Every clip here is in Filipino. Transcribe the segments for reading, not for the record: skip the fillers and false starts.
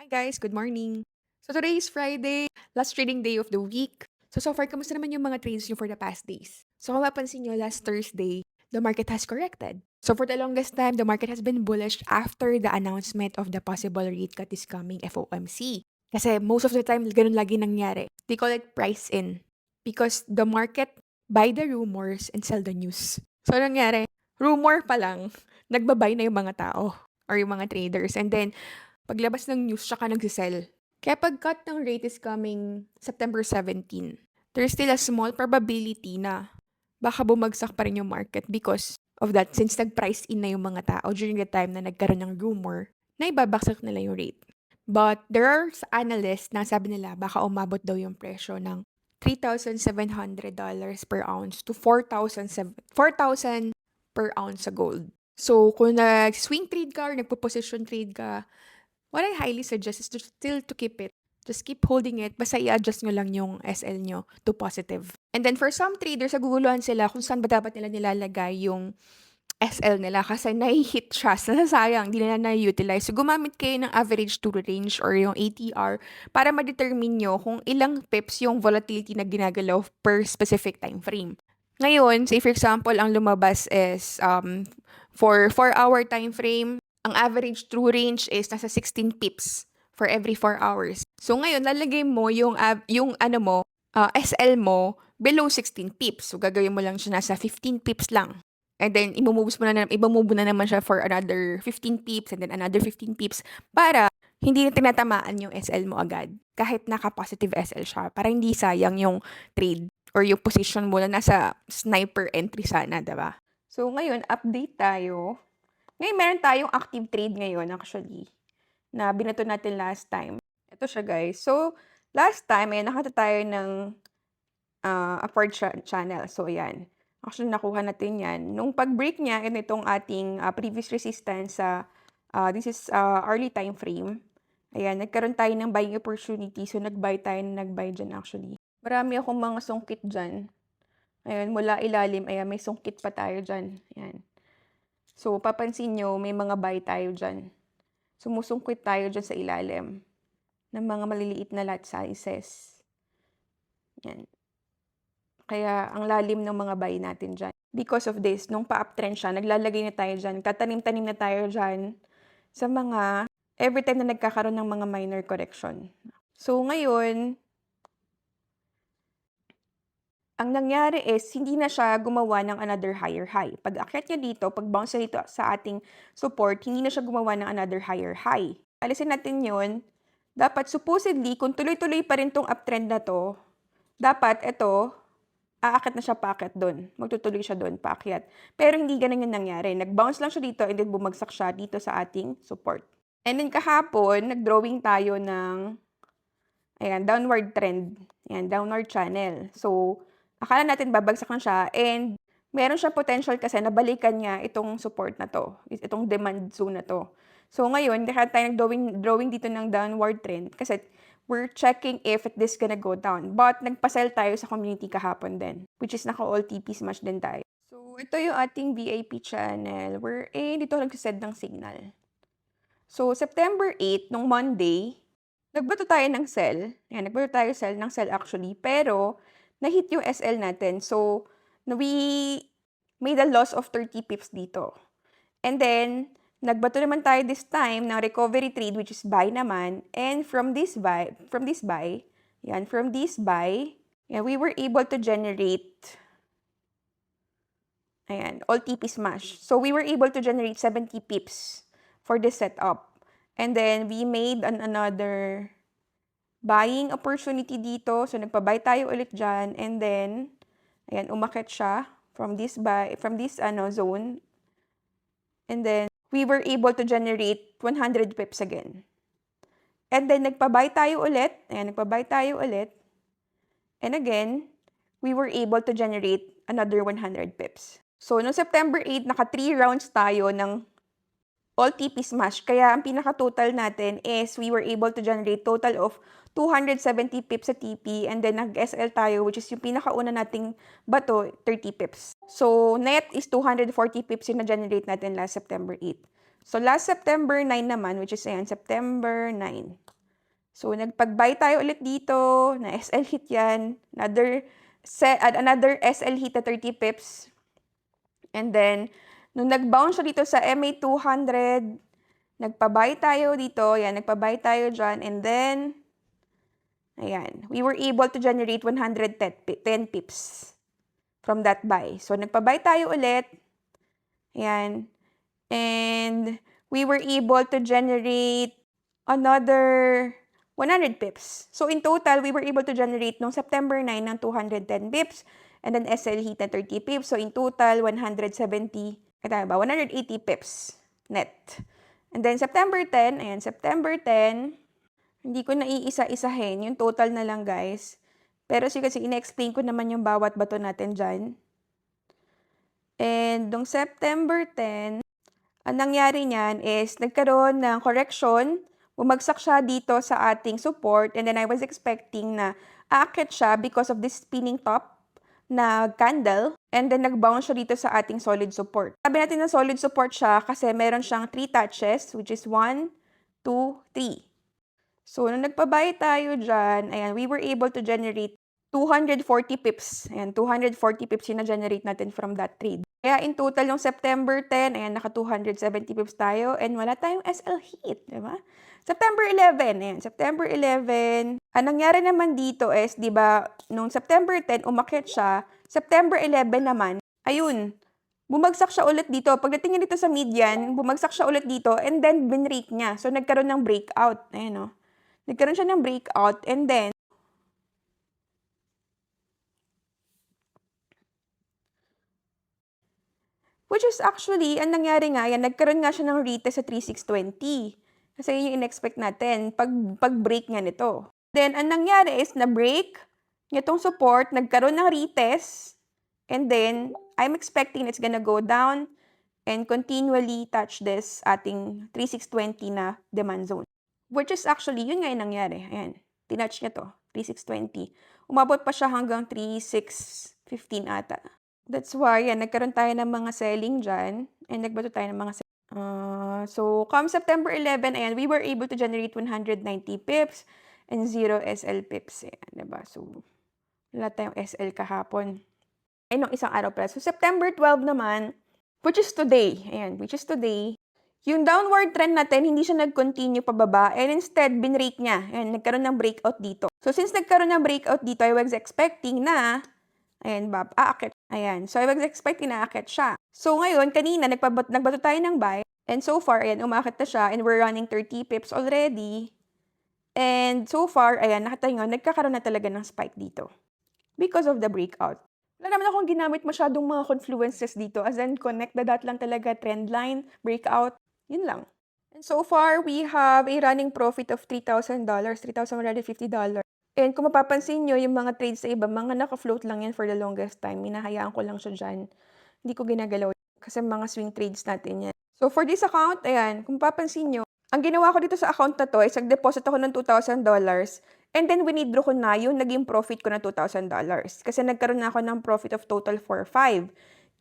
Hi guys, good morning. So today is Friday, last trading day of the week. So far, kamusta naman yung mga trades nyo for the past days? So kung mapansin nyo, last Thursday, the market has corrected. So for the longest time, the market has been bullish after the announcement of the possible rate cut is coming FOMC. Kasi most of the time, ganun lagi nangyari. They call it price in. Because the market buy the rumors and sell the news. So anong nangyari? Rumor pa lang, nagbabay na yung mga tao or yung mga traders. And then, paglabas ng news, tsaka nagsisell. Kaya pag cut ng rate is coming September 17, there's still a small probability na baka bumagsak pa rin yung market because of that, since nag-price in na yung mga tao during the time na nagkaroon ng rumor na ibabaksak nila yung rate. But there are analysts na sabi nila baka umabot daw yung presyo ng $3,700 per ounce to 4,000 per ounce sa gold. So, kung nag-swing trade ka or nagpo-position trade ka, what I highly suggest is to still to keep it. Just keep holding it. Basta i-adjust nyo lang yung SL nyo to positive. And then for some traders, naguguluhan sila kung saan ba dapat nila nilalagay yung SL nila kasi nahi-hit siya. Nasasayang, hindi nila na-utilize. So, gumamit kayo ng average true range or yung ATR para ma-determine nyo kung ilang pips yung volatility na ginagalaw per specific time frame. Ngayon, say for example, ang lumabas is for 4-hour time frame, ang average true range is nasa 16 pips for every 4 hours. So ngayon, lalagay mo yung ano mo, SL mo below 16 pips. So gagawin mo lang siya nasa 15 pips lang. And then, imamove na naman siya for another 15 pips and then another 15 pips para hindi na tinatamaan yung SL mo agad. Kahit naka-positive SL siya. Para hindi sayang yung trade or yung position mo na nasa sniper entry sana, diba? So, ngayon, update tayo. Ngayon, meron tayong active trade ngayon, actually, na binato natin last time. Ito siya, guys. So, last time, ayan, nakata tayo ng upward channel. So, ayan. Actually, nakuha natin yan. Nung pag-break niya, itong ating previous resistance sa, this is early time frame. Ayan, nagkaroon tayo ng buying opportunity. So, nag-buy dyan actually. Marami akong mga sungkit dyan. Ayan, mula ilalim. Ayan, may sungkit pa tayo dyan. Ayan. So, papansin nyo, may mga buy tayo dyan. Sumusungkit tayo dyan sa ilalim ng mga maliliit na lot sizes. Yan. Kaya, ang lalim ng mga buy natin dyan. Because of this, nung pa-uptrend siya, naglalagay na tayo dyan, tatanim-tanim na tayo dyan sa mga, every time na nagkakaroon ng mga minor correction. So, ngayon, ang nangyari is, hindi na siya gumawa ng another higher high. Pag akyat niya dito, pag bounce niya dito sa ating support, hindi na siya gumawa ng another higher high. Alisin natin yun. Dapat supposedly, kung tuloy-tuloy pa rin tong uptrend na to, dapat ito, aakyat na siya paakyat doon. Magtutuloy siya doon paakyat. Pero hindi ganun yung nangyari. Nag-bounce lang siya dito and then bumagsak siya dito sa ating support. And then kahapon, nag-drawing tayo ng ayan, downward trend. Ayan, downward channel. So, akala natin babagsak na siya and meron siya potential kasi nabalikan niya itong support na to, itong demand zone na to. So, ngayon, kaya tayo nag-drawing dito ng downward trend kasi we're checking if this gonna go down. But, nagpa-sell tayo sa community kahapon din, which is naka-all TP smash din tayo. So, ito yung ating VIP channel wherein dito nag-send ng signal. So, September 8, nung Monday, nagbato tayo ng sell. Ayan, nagbato tayo ng sell actually. Pero, na-hit yung SL natin. So, we made a loss of 30 pips dito. And then, nagbato naman tayo this time ng recovery trade which is buy naman. And from this buy, yan, we were able to generate, ayan, all TP smash. So, we were able to generate 70 pips for this setup. And then, we made another buying opportunity dito. So, nagpa-buy tayo ulit dyan. And then, ayan, umakyat siya from this zone. And then, we were able to generate 100 pips again. And then, nagpa-buy tayo ulit. Ayan, nagpa-buy tayo ulit. And again, we were able to generate another 100 pips. So, no September 8, naka 3 rounds tayo ng all TP smash. Kaya, ang pinaka-total natin is we were able to generate total of 270 pips sa TP and then nag-SL tayo which is yung pinakauna nating bato, 30 pips. So, net is 240 pips yung na-generate natin last September 8. So, last September 9 naman, which is ayan, September 9. So, nagpag-buy tayo ulit dito, na SL hit yan, another SL hit na 30 pips. And then, nung nag-bounce siya dito sa MA 200, nagpa-buy tayo dito, yan, nagpa-buy tayo dyan, and then, ayan, we were able to generate 110 pips from that buy. So, nagpa-buy tayo ulit, ayan, and we were able to generate another 100 pips. So, in total, we were able to generate nung September 9 ng 210 pips and then SL hit na 30 pips. So, in total, 180 pips net. And then, September 10, ayan, September 10, hindi ko na iisa-isahin, yung total na lang, guys. Pero kasi ina-explain ko naman yung bawat bato natin dyan. And nung September 10, ang nangyari niyan is nagkaroon ng correction, bumagsak siya dito sa ating support, and then I was expecting na aakyat siya because of this spinning top na candle, and then nag-bounce siya dito sa ating solid support. Sabi natin na solid support siya kasi meron siyang 3 touches, which is 1, 2, 3. So, nung nagpa-buy tayo dyan, ayan, we were able to generate 240 pips. Ayan, 240 pips yung na-generate natin from that trade. Kaya in total, yung September 10, ayan, naka 270 pips tayo and wala tayong SL hit, di ba? September 11, ayan, September 11. Ang nangyari naman dito is, di ba, nung September 10, umakyat siya. September 11 naman, ayun, bumagsak siya ulit dito. Pagdating niya dito sa median, bumagsak siya ulit dito and then binrake niya. So, nagkaroon ng breakout. Ayan, o. Nagkaroon siya ng breakout and then, which is actually, ang nangyari nga, yan, nagkaroon nga siya ng retest sa 3620. Kasi yun yung in-expect natin, pag-break nga nito. Then, ang nangyari is, na-break niya itong support, nagkaroon ng retest, and then, I'm expecting it's gonna go down and continually touch this ating 3620 na demand zone. Which is actually, yun nga yung nangyari. Ayan, tinouch niya to, 3620. Umabot pa siya hanggang 3615 ata. That's why, yan, nagkaroon tayo ng mga selling dyan, and nagbato tayo ng mga selling. So, come September 11, ayan, we were able to generate 190 pips and 0 SL pips. Ayan, diba? So, wala tayong SL kahapon. Ay, nung isang araw pala. So, September 12 naman, which is today, ayan, which is today, yung downward trend natin, hindi siya nag-continue pababa, and instead, binrake niya. Ayan, nagkaroon ng breakout dito. So, since nagkaroon ng breakout dito, I was expecting na, ayan, aakit. Ayan, so I was expecting na aakit siya. So, ngayon, kanina, nagbato tayo ng buy, and so far, ayan, umakit na siya, and we're running 30 pips already. And so far, ayan, nakatayo, nagkakaroon na talaga ng spike dito. Because of the breakout. Wala naman akong ginamit masyadong mga confluences dito, as in, connect the dot lang talaga, trend line, breakout, yun lang. And so far, we have a running profit of $3,000, $3,150. And kung mapapansin nyo, yung mga trades sa iba, mga naka-float lang yan for the longest time. Hinahayaan ko lang siya dyan. Hindi ko ginagalaw. Kasi mga swing trades natin yan. So, for this account, ayan, kung mapapansin nyo, ang ginawa ko dito sa account na to is nag-deposit ako ng $2,000 and then winidraw ko na yung naging profit ko na $2,000. Kasi nagkaroon na ako ng profit of total 4,500.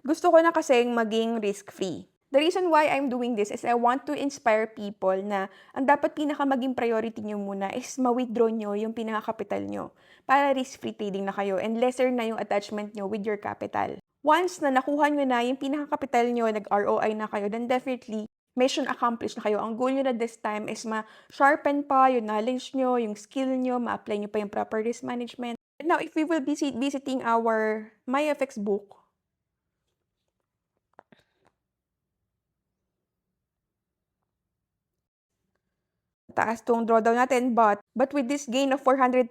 Gusto ko na kasing maging risk-free. The reason why I'm doing this is I want to inspire people na ang dapat maging priority nyo muna is ma-withdraw nyo yung pinaka-capital nyo para risk-free trading na kayo and lesser na yung attachment nyo with your capital. Once na nakuha nyo na yung pinaka-capital nyo, nag-ROI na kayo, then definitely mission accomplished na kayo. Ang goal nyo na this time is ma-sharpen pa yung knowledge nyo, yung skill nyo, ma-apply nyo pa yung proper risk management. Now, if we will be visiting our MyFX book, taas tong drawdown natin, but with this gain of 431%,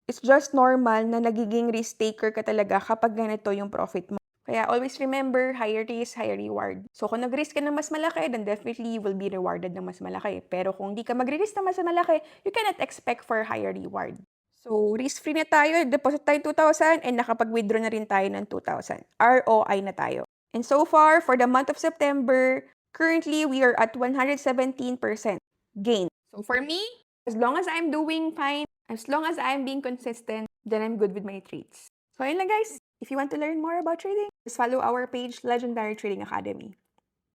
it's just normal na nagiging risk taker ka talaga kapag ganito yung profit mo. Kaya always remember, higher risk, higher reward. So kung nag-risk ka ng mas malaki, then definitely you will be rewarded ng mas malaki. Pero kung di ka mag-risk ng mas malaki, you cannot expect for higher reward. So risk-free na tayo, deposit tayo 2,000, and nakapag-withdraw na rin tayo ng 2,000. ROI na tayo. And so far, for the month of September, currently we are at 117% gain. So for me, as long as I'm doing fine, as long as I'm being consistent, then I'm good with my trades. So ayun lang guys. If you want to learn more about trading, just follow our page, Legendary Trading Academy.